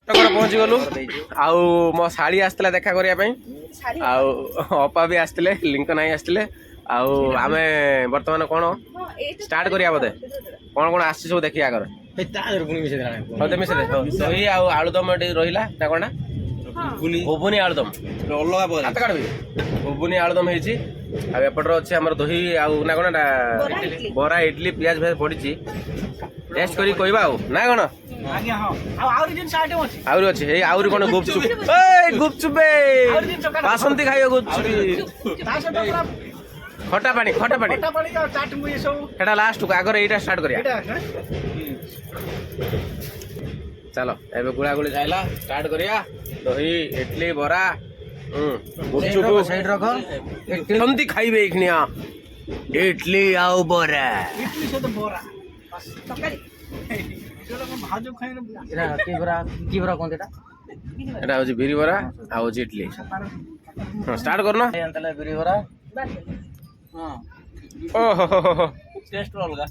पहुंची गलु आउ मो शाड़ी आसला देखा करिया पई आउ अपा भी आसले लिंकन आई आसले आउ आमे वर्तमान कोन स्टार्ट करिया बदे कोन कोन आसी सब देखिया कर तार गुणी मिसे देना होते मिसे दे दही आउ आलुदम एटी रहिला ना कोना घुगुनी आलुदम अलगा बोल हाथ काढबी घुगुनी आलुदम हेची आ एपटर अछि हमर दही आउ ना कोना बरा इडली प्याज भेज पडिची टेस्ट करी कहबा आउ ना कोन आगे हां आउरी दिन साइड में अछि आउरी अछि हे आउरी कोन गुपचुप ए गुपचुप बे बासंती खाइयो गुपचुप खटा पानी खटा पानी का चाट मु ये सब एटा लास्ट को आगर एटा स्टार्ट करिया चलो एबे गुळा गुळी खाइला स्टार्ट करिया दही इडली बरा गुपचुप साइड रखो संती खाइबे इखनिया इडली आउ बरा इडली से तो बोरा बस तकारी चलो भाजो खाइ एरा की बरा कोन देता एटा होची बिरी बरा आ होची इडली स्टार्ट करना अंतले बिरी बरा हां ओहो टेस्ट अलगा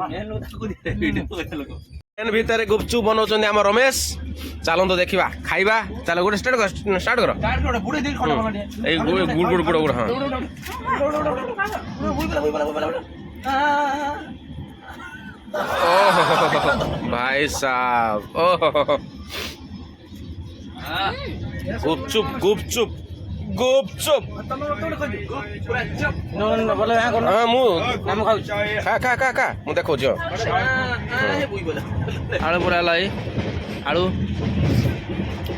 मेन लोग को दे वीडियो लोग एन भीतर गुपचुप बनौछन हम रमेश चलन तो देखिबा खाइबा चलो गुड स्टार्ट करो चाट कोड बुडे दिल खटा बना ए गुड़ गुड़ गुड़ गुड़ हां ओहो भाई साहब ओहो गुपचुप गुपचुप गुपचुप न बोले यहां कोन हां मु नाम खाउ खा मु देखो जो आलू पूरा लाई आलू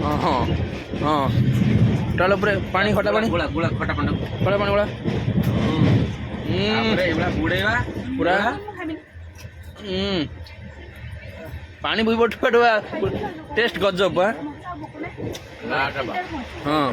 हां हां हां टलो पूरे पानी खटा पानी गुळा गुळा खटा पानी गुड़ा हमरे एबला बुडेवा पूरा पानी बुई बटवा टेस्ट गजब हां